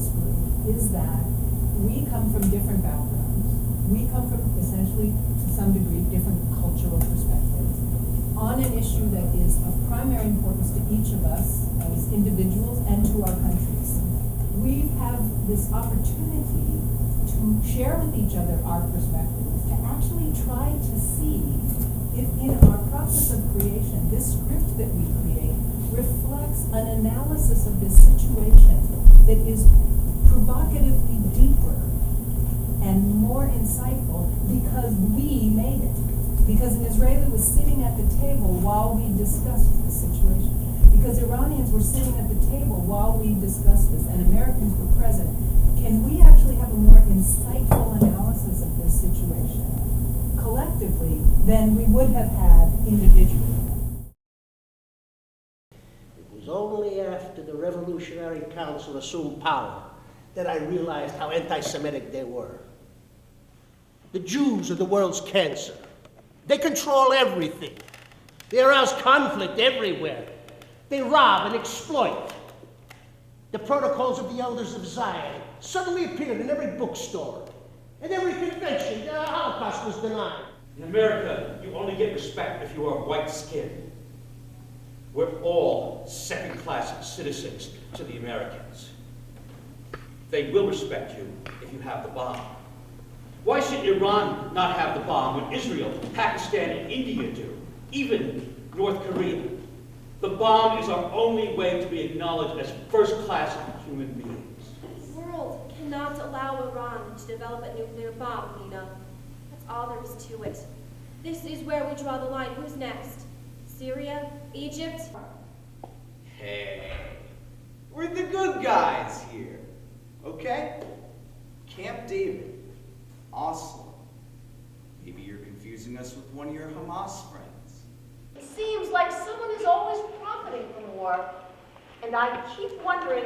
this group is that we come from different backgrounds. We come from essentially, to some degree, different cultural perspectives on an issue that is of primary importance to each of us as individuals and to our countries. We have this opportunity to share with each other our perspectives, to actually try to see if in our process of creation, this script that we create reflects an analysis of this situation that is provocatively deeper and more insightful because we made it. Because an Israeli was sitting at the table while we discussed the situation. Because Iranians were sitting at the table while we discussed this, and Americans were present. Can we actually have a more insightful analysis of this situation collectively than we would have had individually? It was only after the Revolutionary Council assumed power that I realized how anti-Semitic they were. The Jews are the world's cancer. They control everything. They arouse conflict everywhere. They rob and exploit. The protocols of the elders of Zion suddenly appeared in every bookstore. In every convention, the Holocaust was denied. In America, you only get respect if you are white-skinned. We're all second-class citizens to the Americans. They will respect you if you have the bomb. Why should Iran not have the bomb when Israel, Pakistan, and India do? Even North Korea. The bomb is our only way to be acknowledged as first-class human beings. The world cannot allow Iran to develop a nuclear bomb, Nina. That's all there is to it. This is where we draw the line. Who's next? Syria? Egypt? Hey, we're the good guys here, okay? Camp David, Oslo. Maybe you're confusing us with one of your Hamas friends. It seems like someone is always profiting from war, and I keep wondering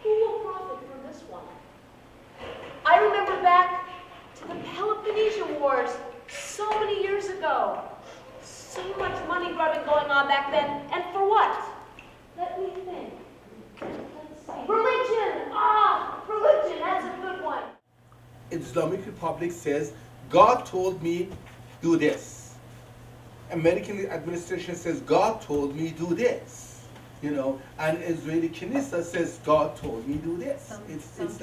who will profit from this one. I remember back to the Peloponnesian Wars so many years ago. So much money grubbing going on back then, and for what? Let me think. Let's see. Religion! Ah, religion, that's a good one. Islamic Republic says, God told me do this. American administration says, God told me do this. You know, and Israeli Knesset says, God told me do this. It's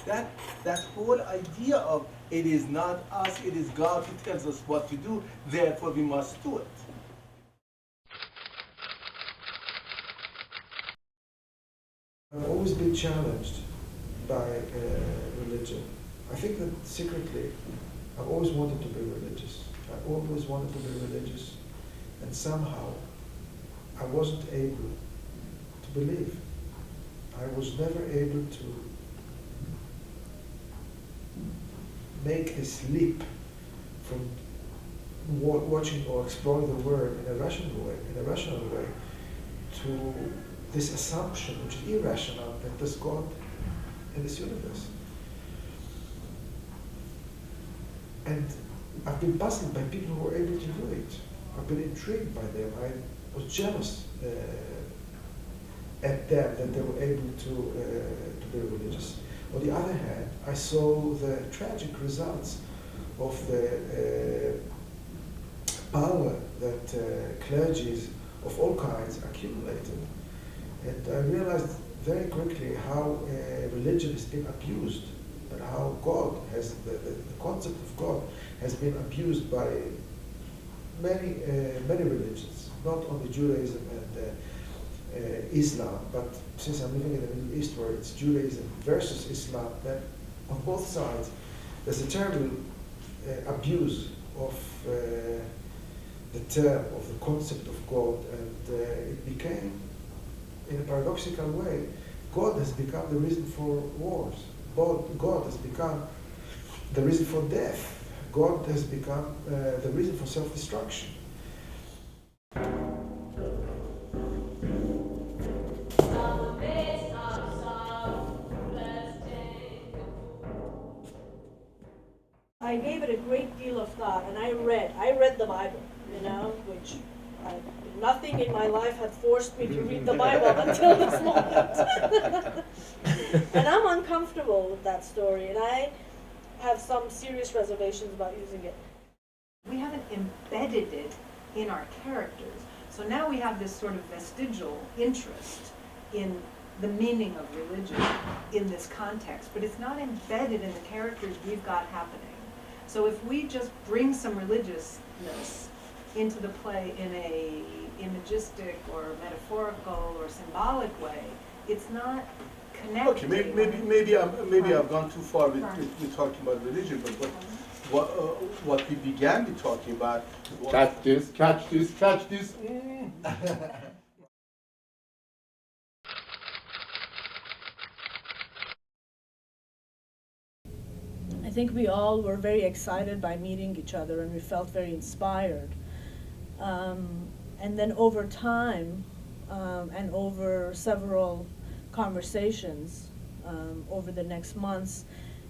that whole idea of it is not us, it is God who tells us what to do, therefore we must do it. I've always been challenged by religion. I think that secretly, I've always wanted to be religious. I always wanted to be religious, and somehow I wasn't able to believe. I was never able to make this leap from watching or exploring the world in a rational way, to this assumption, which is irrational, that there's God in this universe. And I've been puzzled by people who were able to do it. I've been intrigued by them. I was jealous at them that they were able to be religious. On the other hand, I saw the tragic results of the power that clergies of all kinds accumulated. And I realized very quickly how religion has been abused, and how God has, the concept of God has been abused by many religions, not only Judaism and Islam, but since I'm living in the Middle East where it's Judaism versus Islam, then on both sides there's a terrible abuse of the term, of the concept of God, and it became, in a paradoxical way, God has become the reason for wars. God has become the reason for death. God has become the reason for self-destruction. I gave it a great deal of thought, and I read the Bible, which Nothing in my life had forced me to read the Bible until this moment. And I'm uncomfortable with that story, and I have some serious reservations about using it. We haven't embedded it in our characters. So now we have this sort of vestigial interest in the meaning of religion in this context, but it's not embedded in the characters we've got happening. So if we just bring some religiousness into the play in a imagistic or metaphorical or symbolic way, it's not connected. Okay, maybe I've gone too far with talking about religion, but what we began with talking about. Catch this. I think we all were very excited by meeting each other, and we felt very inspired. And then over time, and over several conversations over the next months,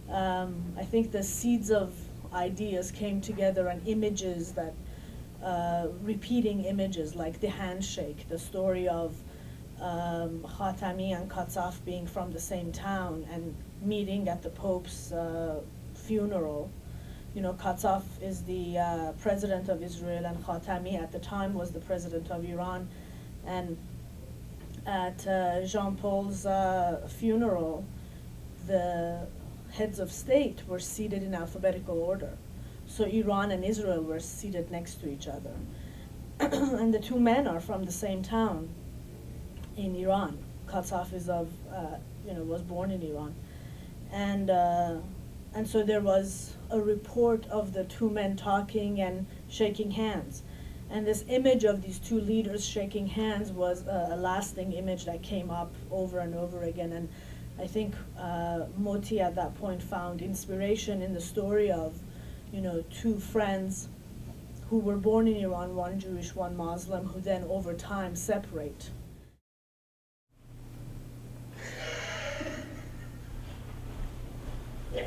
I think the seeds of ideas came together, and images that, repeating images like the handshake, the story of Khatami and Katsaf being from the same town and meeting at the Pope's funeral. You know, Katsaf is the president of Israel, and Khatami at the time was the president of Iran. And at Jean Paul's funeral, the heads of state were seated in alphabetical order. So Iran and Israel were seated next to each other. And the two men are from the same town in Iran. Katsaf is was born in Iran. And so there was a report of the two men talking and shaking hands. And this image of these two leaders shaking hands was a lasting image that came up over and over again. And I think Moti at that point found inspiration in the story of, two friends who were born in Iran, one Jewish, one Muslim, who then over time separate. You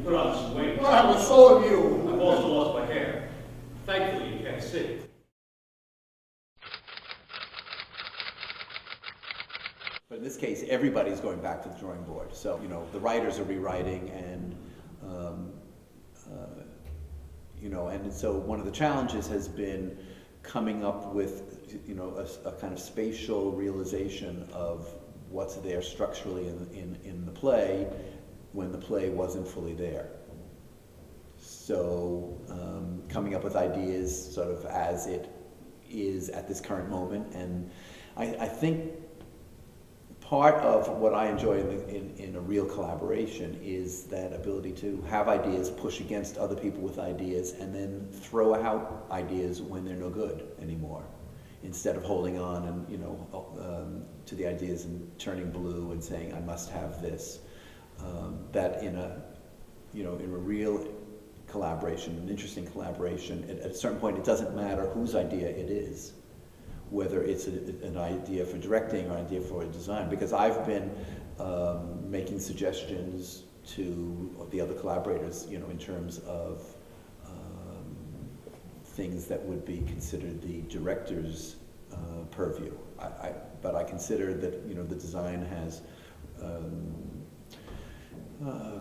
put on some weight. Well, so have you. I've also lost my hair. Thankfully, you can't see. But in this case, everybody's going back to the drawing board. So, the writers are rewriting, and and so one of the challenges has been coming up with, a kind of spatial realization of what's there structurally in the play when the play wasn't fully there. So coming up with ideas sort of as it is at this current moment. And I think part of what I enjoy in a real collaboration is that ability to have ideas, push against other people with ideas, and then throw out ideas when they're no good anymore, instead of holding on and to the ideas and turning blue and saying I must have this. That in a real collaboration, an interesting collaboration, at a certain point it doesn't matter whose idea it is, whether it's an idea for directing or an idea for a design, because I've been making suggestions to the other collaborators, in terms of things that would be considered the director's purview. But I consider that the design has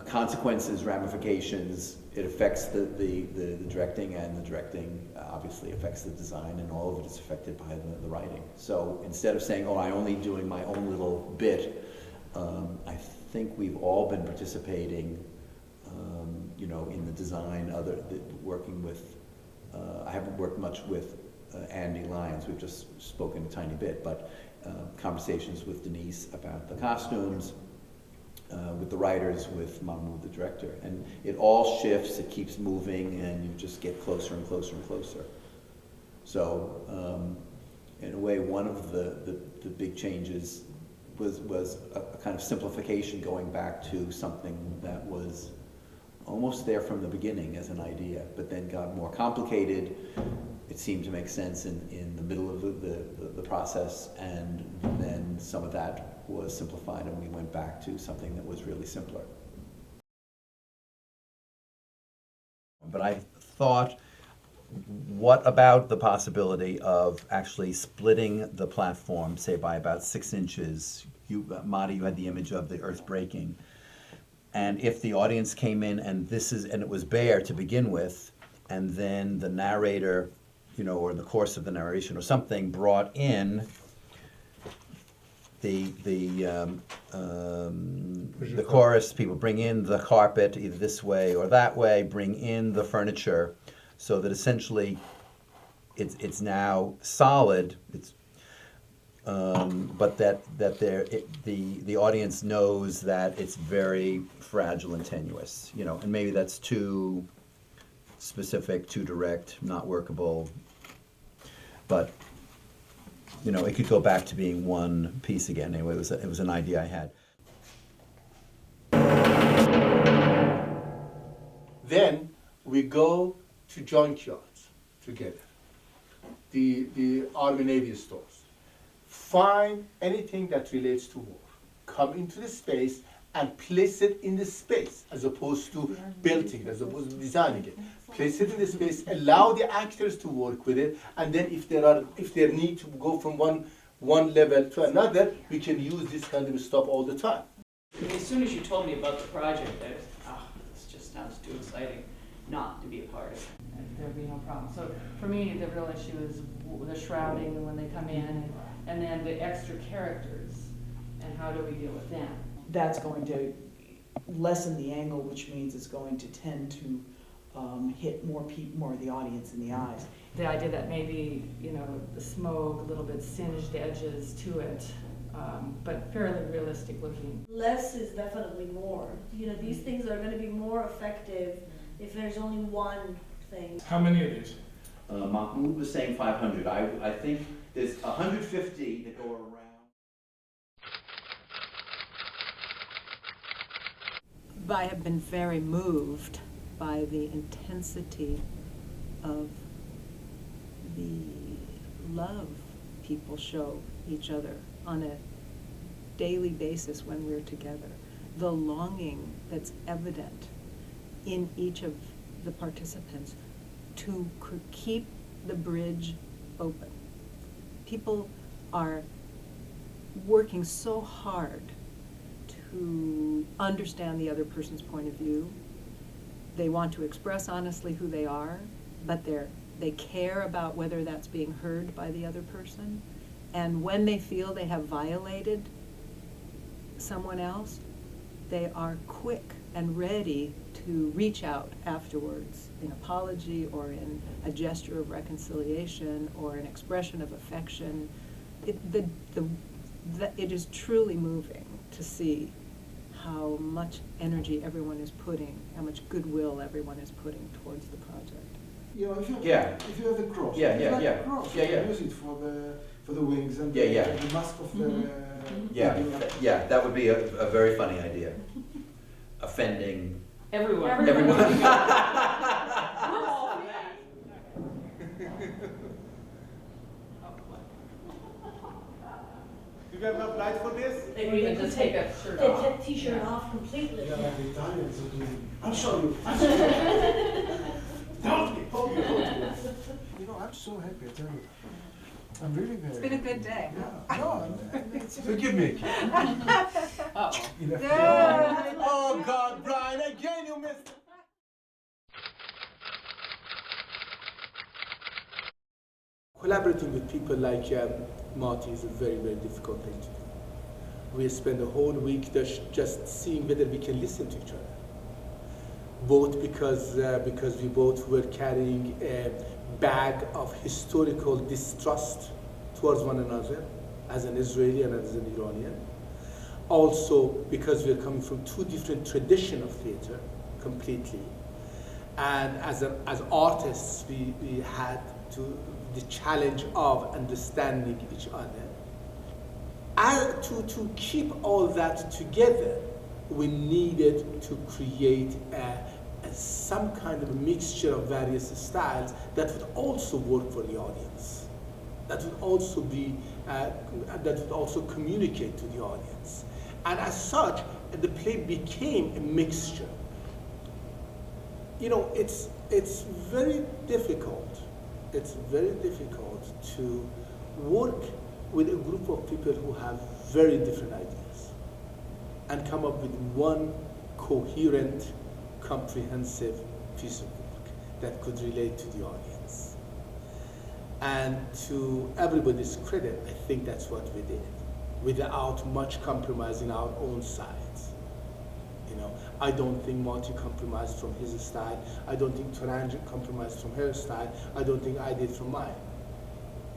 consequences, ramifications. It affects the directing, and the directing obviously affects the design, and all of it is affected by the writing. So instead of saying, I'm only doing my own little bit, I think we've all been participating, in the design, working with, I haven't worked much with Andy Lyons, we've just spoken a tiny bit, but conversations with Denise about the costumes, with the writers, with Mahmoud, the director. And it all shifts, it keeps moving, and you just get closer and closer and closer. So, in a way, one of the big changes was a kind of simplification, going back to something that was almost there from the beginning as an idea, but then got more complicated. It seemed to make sense in the middle of the process, and then some of that was simplified, and we went back to something that was really simpler. But I thought what about the possibility of actually splitting the platform, say by about 6 inches? Marty, you had the image of the earth breaking. And if the audience came in and it was bare to begin with, and then the narrator, or in the course of the narration or something, brought in the chorus people, bring in the carpet either this way or that way, bring in the furniture, so that essentially it's now solid. But the audience knows that it's very fragile and tenuous, and maybe that's too specific, too direct, not workable. But it could go back to being one piece again. Anyway, it was an idea I had. Then we go to junkyards together, the Army Navy stores. Find anything that relates to war. Come into the space and place it in the space, as opposed to building, as opposed to designing it. Place it in the space, allow the actors to work with it, and then if there need to go from one level to another, we can use this kind of stuff all the time. As soon as you told me about the project, this just sounds too exciting not to be a part of it. There'd be no problem. So for me, the real issue is the shrouding when they come in, and then the extra characters, and how do we deal with them? That's going to lessen the angle, which means it's going to tend to hit more of the audience in the eyes. The idea that maybe, the smoke, a little bit singed edges to it, but fairly realistic looking. Less is definitely more. These things are going to be more effective if there's only one thing. How many of these? Mahmoud was saying 500. I think there's 150 that go around. I have been very moved by the intensity of the love people show each other on a daily basis when we're together. The longing that's evident in each of the participants to keep the bridge open. People are working so hard to understand the other person's point of view. They want to express honestly who they are, but they care about whether that's being heard by the other person. And when they feel they have violated someone else, they are quick and ready to reach out afterwards in apology or in a gesture of reconciliation or an expression of affection. It is truly moving to see how much energy everyone is putting, how much goodwill everyone is putting towards the project. If you have the cross, the cross, you can use it for the wings and the mask of the. That would be a very funny idea. Offending everyone. You got enough light for this? They even just take a shirt They off. take t-shirt off completely. Yeah, like the Italians are doing. I'll show you. Hold me. I'm so happy, I tell you. I'm really very. It's been a good day. Yeah. No, forgive me. Uh-oh. Oh God, Brian, again you missed it. Collaborating with people like Marty is a very, very difficult thing to do. We spend a whole week just seeing whether we can listen to each other. Both because we both were carrying a bag of historical distrust towards one another, as an Israeli and as an Iranian. Also because we are coming from two different traditions of theater, completely. And as artists, we had the challenge of understanding each other. And to keep all that together, we needed to create some kind of a mixture of various styles that would also work for the audience, that would also be, that would also communicate to the audience. And as such, the play became a mixture. It's very difficult it's very difficult to work with a group of people who have very different ideas and come up with one coherent, comprehensive piece of work that could relate to the audience. And to everybody's credit, I think that's what we did, without much compromising our own sides. You know, I don't think Monty compromised from his style. I don't think Torange compromised from her style. I don't think I did from mine.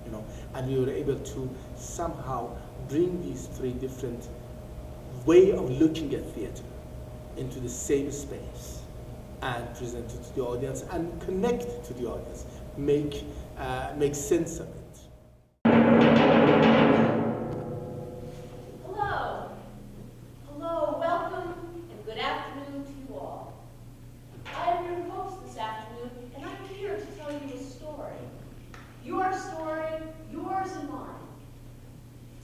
You know, and we were able to somehow bring these three different way of looking at theater into the same space and present it to the audience and connect to the audience, make sense of it. Hello. Hello, welcome, and good afternoon to you all. I am your host this afternoon, and I'm here to tell you a story. Your story, yours and mine.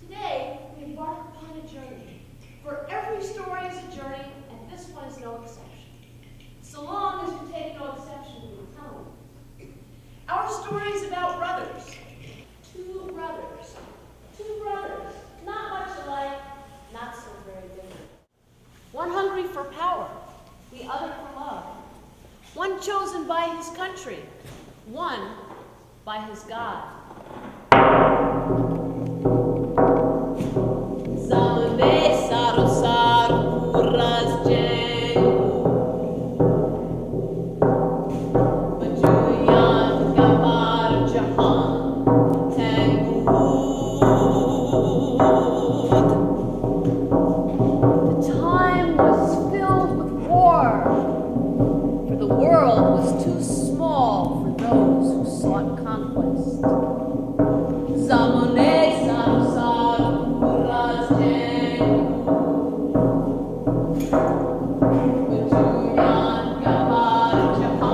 Today, we embark upon a journey. For every story is a journey, and this one is no exception. So long as you take no exception to the telling. Our story is about brothers. Two brothers. Two brothers. Not much alike, not so very different. One hungry for power, the other for love. One chosen by his country, one by his God. Zamane saru saru kuras jengu. Bajuyan gamar jahan tengud. The time was filled with war, for the world was too small for those who sought conquest. Zamane saru saru kuras jengu. Bajuyan gamar jahan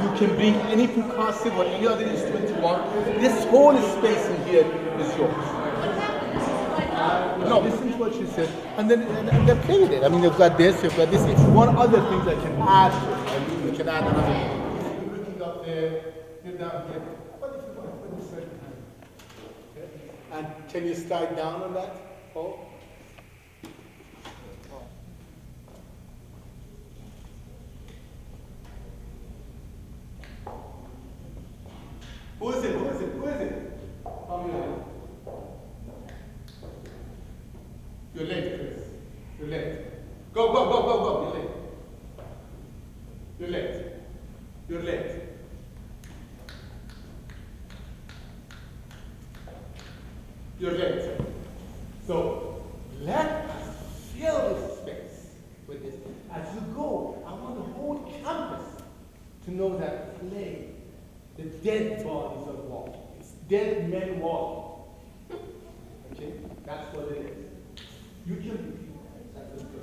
You can bring any percussive or any other instrument you want. This whole space in here is yours. No, listen to what she said, and then they play with it. I mean, you've got this, you've got this. It's one other thing that can add to it. I mean, you can add another thing. You're looking up there, you're down here. What if you want to put this right behind? Okay? And can you slide down on that, Paul? Who is it? Who is it? Who is it? Tell me now. You're late, Chris. You're late. Go, go, go, go, go. You're late. You're late. You're late. You're late. So let us fill this space with this. As you go, I want the whole campus to know that play. The dead bodies are walking. It's dead men walking. Okay? That's what it is. You can repeat that. That's good.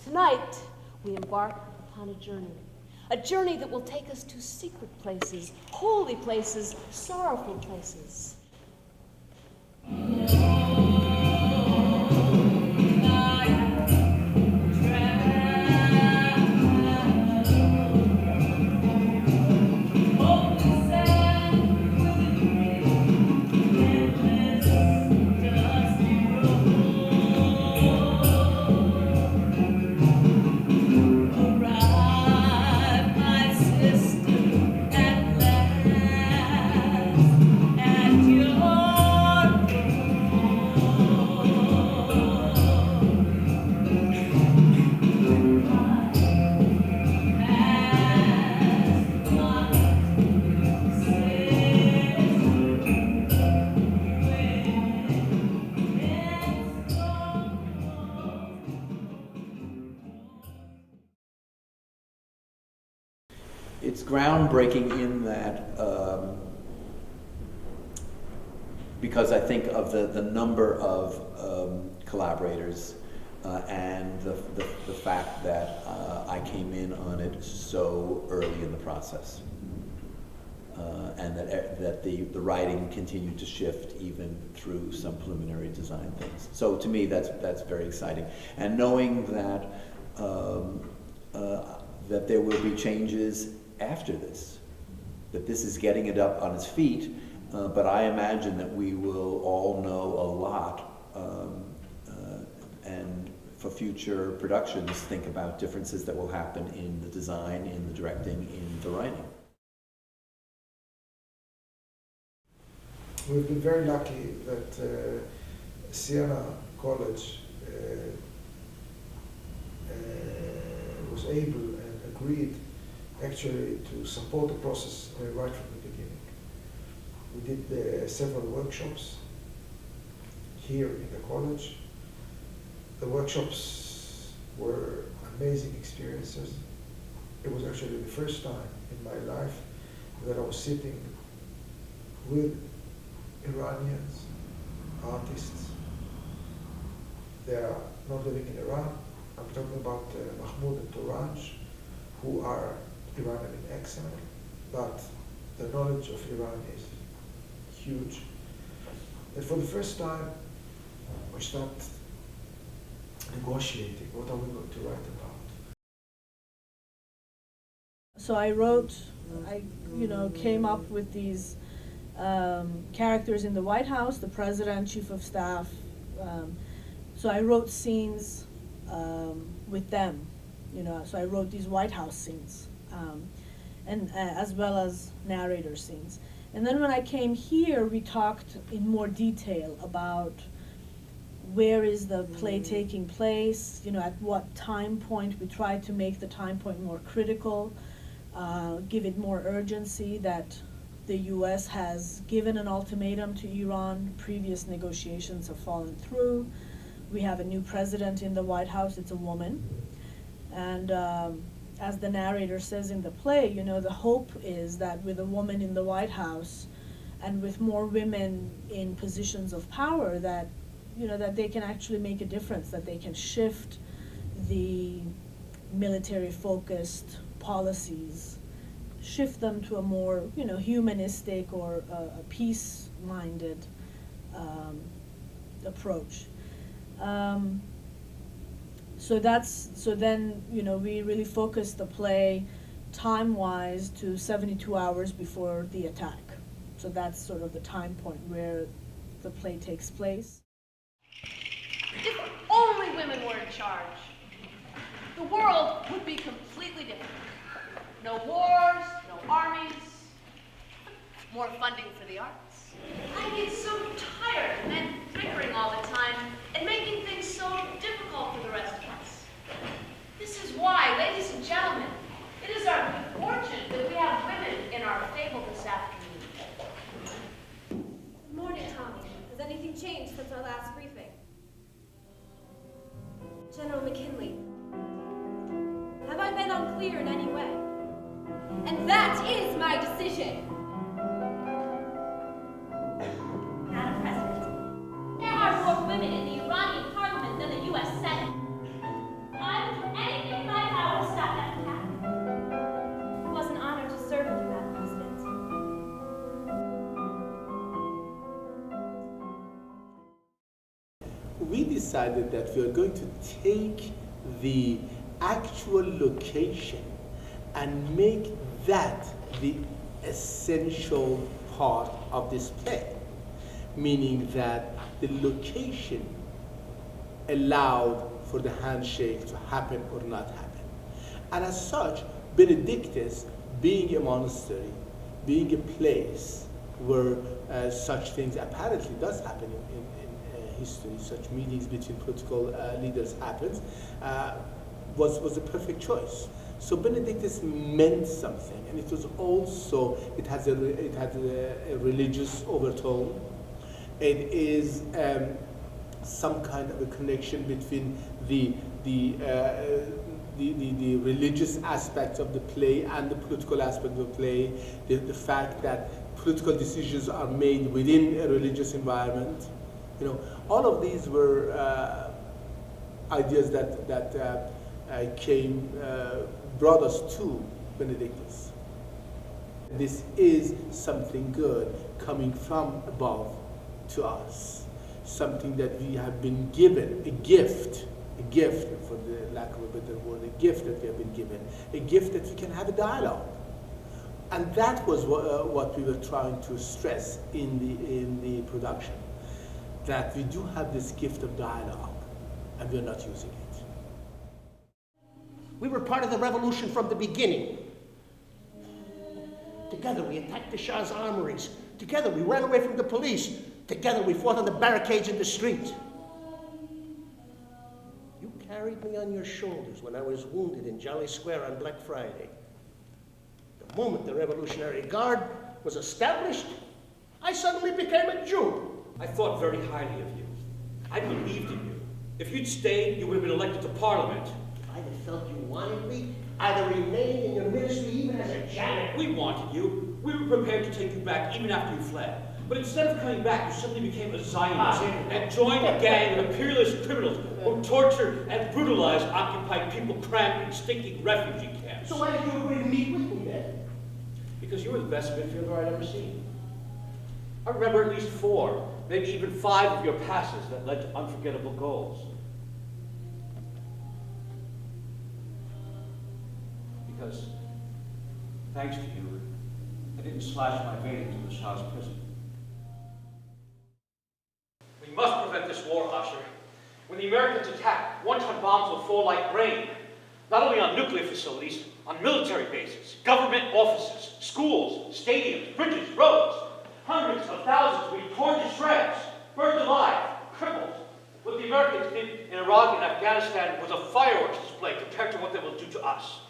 Tonight, we embark upon a journey that will take us to secret places, holy places, sorrowful places. It's groundbreaking in that because I think of the number of collaborators and the fact that I came in on it so early in the process. and that the writing continued to shift even through some preliminary design things. So to me, that's very exciting. And knowing that that there will be changes after this, that this is getting it up on its feet, but I imagine that we will all know a lot, and for future productions, think about differences that will happen in the design, in the directing, in the writing. We've been very lucky that Siena College was able and agreed actually to support the process right from the beginning. We did several workshops here in the college. The workshops were amazing experiences. It was actually the first time in my life that I was sitting with Iranians, artists. They are not living in Iran. I'm talking about Mahmoud and Tourange, who are Iranian in exile, but the knowledge of Iran is huge. And for the first time, we start negotiating what are we going to write about. So I came up with these characters in the White House, the president, chief of staff. So I wrote scenes with them, so I wrote these White House scenes, and as well as narrator scenes. And then when I came here, we talked in more detail about where is the play taking place, at what time point. We tried to make the time point more critical, give it more urgency, that the US has given an ultimatum to Iran. Previous negotiations have fallen through. We have a new president in the White House, it's a woman. And as the narrator says in the play, the hope is that with a woman in the White House and with more women in positions of power, that that they can actually make a difference, that they can shift the military-focused policies, shift them to a more, humanistic or a peace-minded approach. So then, we really focused the play time-wise to 72 hours before the attack. So that's sort of the time point where the play takes place. If only women were in charge, the world would be completely different. No wars, no armies, more funding for the arts. I get so tired of men bickering all the time and making things so difficult for the rest of us. This is why, ladies and gentlemen, it is our good fortune that we have women in our table this afternoon. Good morning, Tommy. Has anything changed since our last briefing? General McKinley, have I been unclear in any way? And that is my decision. Madam President, there are more women in the Iranian parliament than the U.S. Senate. I will do anything in my power to stop that from happening. It was an honor to serve with you, Madam President. We decided that we are going to take the actual location and make that the essential part of this play, meaning that the location allowed for the handshake to happen or not happen. And as such, Benedictus, being a monastery, being a place where such things apparently does happen in history, such meetings between political leaders happens, was a perfect choice. So Benedictus meant something, and it was also, it had a religious overtone. It is some kind of a connection between the religious aspect of the play and the political aspect of the play, the fact that political decisions are made within a religious environment. All of these were ideas that brought us to Benedictus. This is something good coming from above to us, something that we have been given, a gift, for the lack of a better word, a gift that we have been given, a gift that we can have a dialogue. And that was what we were trying to stress in the production, that we do have this gift of dialogue, and we're not using it. We were part of the revolution from the beginning. Together we attacked the Shah's armories. Together we ran away from the police. Together we fought on the barricades in the street. You carried me on your shoulders when I was wounded in Jolly Square on Black Friday. The moment the Revolutionary Guard was established, I suddenly became a Jew. I thought very highly of you. I believed in you. If you'd stayed, you would have been elected to Parliament. If I'd have felt you wanted me, I'd have remained in your ministry even as a janitor. We wanted you. We were prepared to take you back even after you fled. But instead of coming back, you suddenly became a Zionist and joined a gang of imperialist criminals who torture and brutalize occupied people cramped in stinking refugee camps. So why did you agree to meet with me then? Because you were the best midfielder I'd ever seen. I remember at least 4, maybe even 5 of your passes that led to unforgettable goals. Because, thanks to you, I didn't slash my veins in the Shah's prison. We must prevent this war, Usher. When the Americans attack, one-ton bombs will fall like rain, not only on nuclear facilities, on military bases, government offices, schools, stadiums, bridges, roads. Hundreds of thousands will be torn to shreds, burned alive, crippled. What the Americans did in Iraq and Afghanistan was a fireworks display compared to what they will do to us.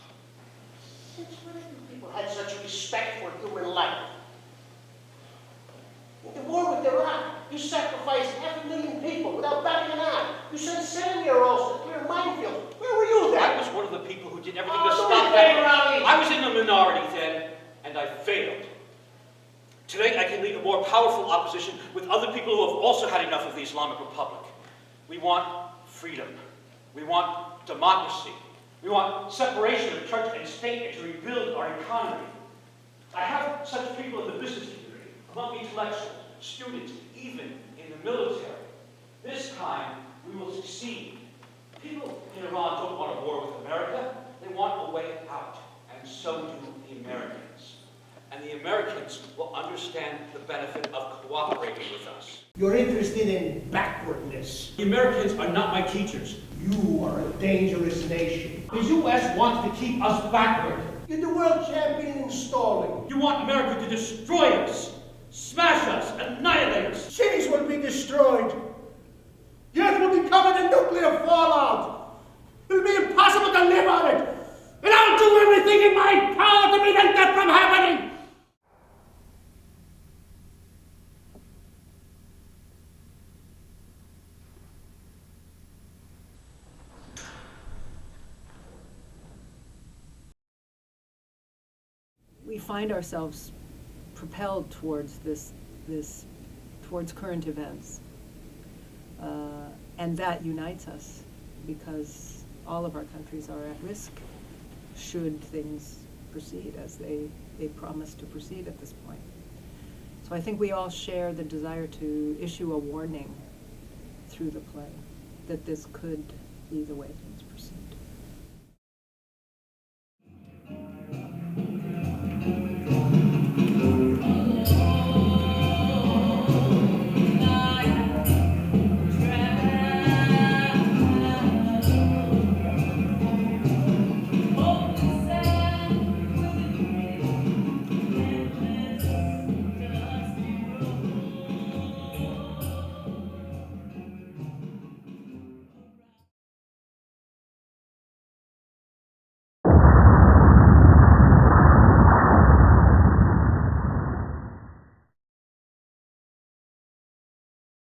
Since when have you people had such respect for human life? In the war with Iraq, you sacrificed 500,000 people without batting an eye. You sent 7-year-olds to clear minefields. Where were you then? I was one of the people who did everything to stop that. I was in the minority then, and I failed. Today, I can lead a more powerful opposition with other people who have also had enough of the Islamic Republic. We want freedom. We want democracy. We want separation of church and state and to rebuild our economy. I have such people in the business community, among intellectuals, students, even in the military. This time, we will succeed. People in Iran don't want a war with America. They want a way out, and so do the Americans. And the Americans will understand the benefit of cooperating with us. You're interested in backwardness. The Americans are not my teachers. You are a dangerous nation. The U.S. wants to keep us backward. You're the world champion in stalling. You want America to destroy us, smash us, annihilate us. Cities will be destroyed. The earth will be covered in nuclear fallout. It'll be impossible to live on it. And I'll do everything in my power to prevent that from happening. We find ourselves propelled towards towards current events. And that unites us because all of our countries are at risk should things proceed as they promise to proceed at this point. So I think we all share the desire to issue a warning through the play that this could be the way things proceed.